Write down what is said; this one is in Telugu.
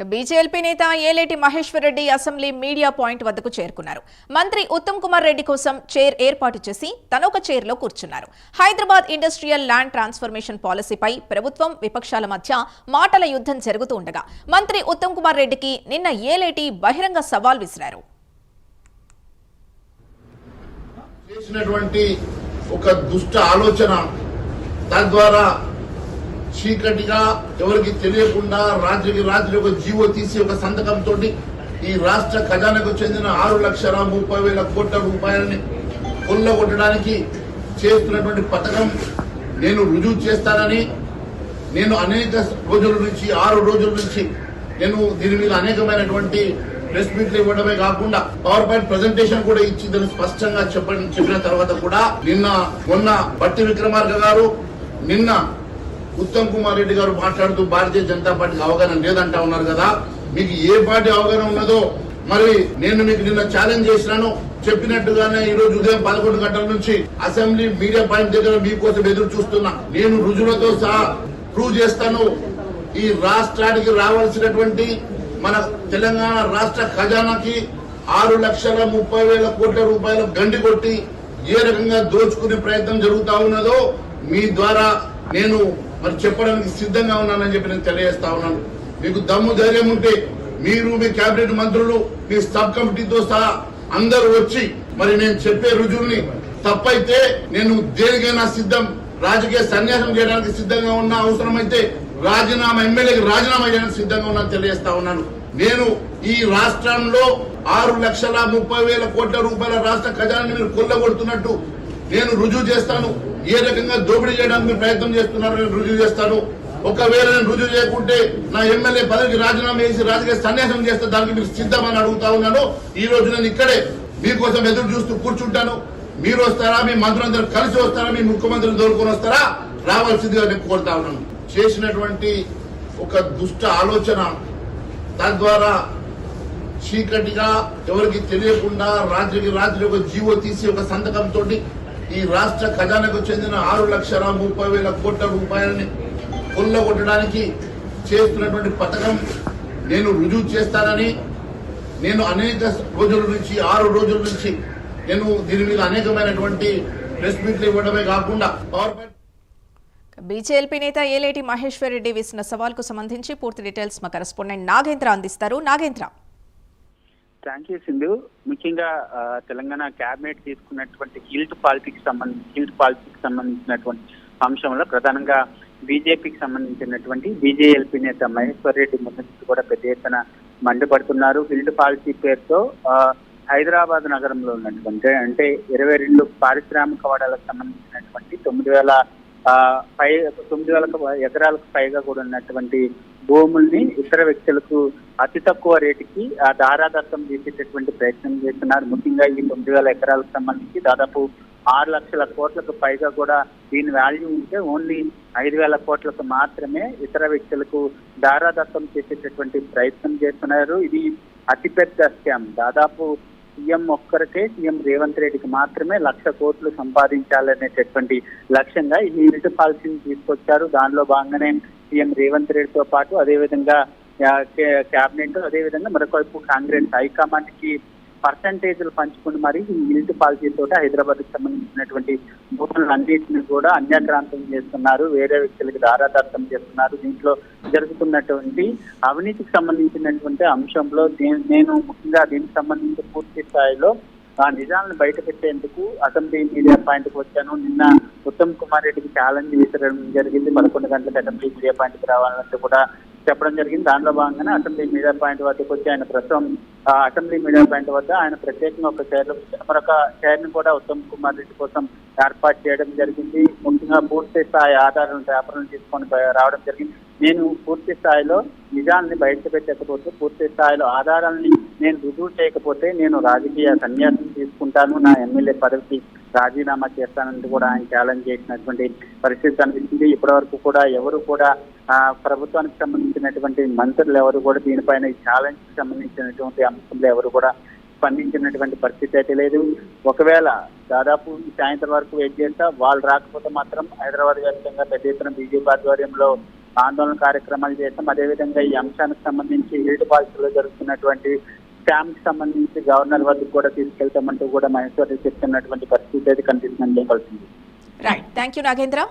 బీజేపీ నేత Aleti Maheshwar Reddy assembly media point వద్దకు చేరుకున్నారు. మంత్రి ఉత్తమ్ కుమార్ రెడ్డి కోసం చైర్ ఏర్పాటు చేసి తనొక చైర్లో కూర్చున్నారు. హైదరాబాద్ ఇండస్ట్రియల్ ల్యాండ్ ట్రాన్స్ఫర్మేషన్ పాలసీపై ప్రభుత్వం విపక్షాల మధ్య మాటల యుద్ధం జరుగుతూ ఉండగా మంత్రి ఉత్తమ్ కుమార్ రెడ్డికి నిన్న ఏలేటి బహిరంగ సవాల్ విసిరారు. ఒక దుష్ట ఆలోచన తద్వారా చీకటిగా ఎవరికి తెలియకుండా రాత్రి ఒక జీవో తీసి ఒక సంతకంతో ఈ రాష్ట్ర ఖజానాకు చెందిన 6,30,000 కోట్ల రూపాయలని కొల్లగొట్టడానికి చేస్తున్నటువంటి పథకం నేను రుజువు చేస్తానని నేను అనేక రోజుల నుంచి 6 రోజుల నుంచి నేను దీని మీద అనేకమైనటువంటి ప్రెస్ మీట్లు ఇవ్వడమే కాకుండా పవర్ పాయింట్ ప్రెజెంటేషన్ కూడా ఇచ్చి దాన్ని స్పష్టంగా చెప్పిన తర్వాత కూడా మొన్న బట్టి విక్రమార్క గారు నిన్న ఉత్తమ్ కుమార్ రెడ్డి గారు మాట్లాడుతూ భారతీయ జనతా పార్టీకి అవగాహన లేదంటా ఉన్నారు కదా. మీకు ఏ పార్టీ అవగాహన ఉన్నదో మరి నేను మీకు నిన్న ఛాలెంజ్ చేసినాను. చెప్పినట్టుగానే ఈ రోజు ఉదయం 11 గంటల నుంచి అసెంబ్లీ మీడియా పాయింట్ దగ్గర మీకోసం ఎదురు చూస్తున్నా. నేను రుజువులతో సహా ప్రూవ్ చేస్తాను. ఈ రాష్ట్రానికి రావాల్సినటువంటి మన తెలంగాణ రాష్ట్ర ఖజానాకి 6,30,000 కోట్ల రూపాయల గండి కొట్టి ఏ రకంగా దోచుకునే ప్రయత్నం జరుగుతా ఉన్నదో మీ ద్వారా నేను మరి చెప్పడానికి సిద్ధంగా ఉన్నానని చెప్పి నేను తెలియజేస్తా ఉన్నాను. మీకు దమ్ము ధైర్యం ఉంటే మీరు మీ కేబినెట్ మంత్రులు మీ సబ్ కమిటీతో సహా అందరూ వచ్చి మరి నేను చెప్పే రుజువుని తప్పైతే నేను దేనికైనా సిద్ధం, రాజకీయ సన్యాసం చేయడానికి సిద్ధంగా ఉన్నా, అవసరమైతే ఎమ్మెల్యేకి రాజీనామా చేయడానికి సిద్ధంగా ఉన్నా తెలియజేస్తా ఉన్నాను. నేను ఈ రాష్ట్రంలో 6,30,000 కోట్ల రూపాయల రాష్ట్ర ఖజానాన్ని మీరు కొల్లగొడుతున్నట్టు నేను రుజువు చేస్తాను. ఏ రకంగా దోపిడీ చేయడానికి మీరు ప్రయత్నం చేస్తున్నారో నేను రుజువు చేస్తాను. ఒకవేళ నేను రుజువు చేయకుంటే నా ఎమ్మెల్యే పదవికి రాజీనామా చేసి రాజకీయ సన్యాసం చేస్తే దానికి మీరు సిద్ధమని అడుగుతా ఉన్నాను. ఈ రోజు నేను ఇక్కడే మీకోసం ఎదురు చూస్తూ కూర్చుంటాను. మీరు వస్తారా, మీ మంత్రులందరూ కలిసి వస్తారా, మీ ముఖ్యమంత్రిని తోలుకొని వస్తారా, రావాల్సిందిగా నేను కోరుతా ఉన్నాను. చేసినటువంటి ఒక దుష్ట ఆలోచన తద్వారా చీకటిగా ఎవరికి తెలియకుండా రాత్రి ఒక జీవో తీసి ఒక సంతకంతో ఈ రాష్ట్ర ఖజానాకు చెందిన 6,30,000 కోట్ల రూపాయలని కొల్లగొట్టడానికి చేస్తున్నటువంటి పథకం నేను రుజువు చేస్తానని నేను అనేక రోజుల నుంచి 6 రోజుల నుంచి నేను దీని మీద అనేకమైనటువంటి ప్రెస్ మీట్లు ఇవ్వడమే కాకుండా పవర్ పాయింట్ బీజేపీ నేత ఏలేటి మహేశ్వర్ రెడ్డి వేసిన సవాల్కు సంబంధించి పూర్తి డీటెయిల్స్ మా కరెస్పాండెంట్ నాగేంద్ర అందిస్తారు. నాగేంద్ర. Thank you Sindhu. ముఖ్యంగా తెలంగాణ కేబినెట్ తీసుకున్నటువంటి గిల్ట్ పాలిటిక్స్ సంబంధించినటువంటి అంశంలో ప్రధానంగా బీజేపీకి సంబంధించినటువంటి బీజేఎల్పీ నేత మహేశ్వర్ రెడ్డి ముందు నుంచి కూడా పెద్ద ఎత్తున మండిపడుతున్నారు. గిల్ట్ పాలసీ పేరుతో హైదరాబాద్ నగరంలో ఉన్నటువంటి అంటే 22 పారిశ్రామిక వాడాలకు సంబంధించినటువంటి 9,000 ఎకరాలకు పైగా కూడా ఉన్నటువంటి భూముల్ని ఇతర వ్యక్తులకు అతి తక్కువ రేటుకి దారాదత్తం చేసేటటువంటి ప్రయత్నం చేస్తున్నారు. ముఖ్యంగా ఈ 9,000 ఎకరాలకు సంబంధించి దాదాపు 6 లక్షల కోట్లకు పైగా కూడా దీని వాల్యూ ఉంటే ఓన్లీ 5,000 కోట్లకు మాత్రమే ఇతర వ్యక్తులకు దారాదత్తం చేసేటటువంటి ప్రయత్నం చేస్తున్నారు. ఇది అతిపెద్ద స్కామ్. దాదాపు సీఎం రేవంత్ రెడ్డికి మాత్రమే 1,00,000 కోట్లు సంపాదించాలనేటటువంటి లక్ష్యంగా ఈ గిల్ట్ పాలసీని తీసుకొచ్చారు. దానిలో భాగంగానే సీఎం రేవంత్ రెడ్డితో పాటు అదేవిధంగా కేబినెట్ అదేవిధంగా మరొకవైపు కాంగ్రెస్ హైకమాండ్ కి పర్సంటేజ్లు పంచుకుని మరి ఈ గిల్ట్ పాలసీ తోటి హైదరాబాద్ కి సంబంధించినటువంటి భూములన్నింటినీ కూడా అన్యాక్రాంతం చేస్తున్నారు, వేరే వ్యక్తులకు దారాదత్తం చేస్తున్నారు. దీంట్లో జరుగుతున్నటువంటి అవినీతికి సంబంధించినటువంటి అంశంలో నేను ముఖ్యంగా దీనికి సంబంధించి పూర్తి స్థాయిలో ఆ నిజాలను బయట పెట్టేందుకు అసెంబ్లీ మీడియా పాయింట్కి వచ్చాను. నిన్న ఉత్తమ్ కుమార్ రెడ్డికి ఛాలెంజ్ విసరడం జరిగింది. 11 గంటలకు అసెంబ్లీ మీడియా పాయింట్కి రావాలంటే కూడా చెప్పడం జరిగింది. దానిలో భాగంగానే అసెంబ్లీ మీడియా పాయింట్ వద్దకు వచ్చి ఆయన ప్రస్తుతం అసెంబ్లీ మీడియా పాయింట్ వద్ద ఆయన ప్రత్యేకంగా ఒక చైర్లో మరొక చైర్ని కూడా ఉత్తమ్ కుమార్ రెడ్డి కోసం ఏర్పాటు చేయడం జరిగింది. ముఖ్యంగా పూర్తి స్థాయి ఆధారాలను పేపర్లను తీసుకొని రావడం జరిగింది. నేను పూర్తి స్థాయిలో నిజాన్ని బయట పెట్టకపోతే, పూర్తి స్థాయిలో ఆధారాలని నేను రుజువు చేయకపోతే నేను రాజకీయ సన్యాసం తీసుకుంటాను, నా ఎమ్మెల్యే పదవికి రాజీనామా చేస్తానంటూ కూడా ఆయన ఛాలెంజ్ చేసినటువంటి పరిస్థితి కనిపిస్తుంది. ఇప్పటివరకు కూడా ఎవరు కూడా ప్రభుత్వానికి సంబంధించినటువంటి మంత్రులు ఎవరు కూడా దీనిపైన ఈ ఛాలెంజ్ కి సంబంధించినటువంటి అంశంలో ఎవరు కూడా స్పందించినటువంటి పరిస్థితి అయితే లేదు. ఒకవేళ దాదాపు సాయంత్రం వరకు వెయిట్ చేస్తా వాళ్ళు రాకపోతే మాత్రం హైదరాబాద్ వ్యాప్తంగా పెద్ద ఎత్తున బీజేపీ ఆధ్వర్యంలో ఆందోళన కార్యక్రమాలు చేస్తాం. అదేవిధంగా ఈ అంశానికి సంబంధించి ఈల్డ్ పాలసీలో జరుగుతున్నటువంటి స్కామ్ కి సంబంధించి గవర్నర్ వద్దకు కూడా తీసుకెళ్తామంటూ కూడా మహేశ్వర్ రెడ్డి చెప్తున్నటువంటి పరిస్థితి అయితే కనిపిస్తుందని చెప్పాల్సింది. Right, thank you Nagendra.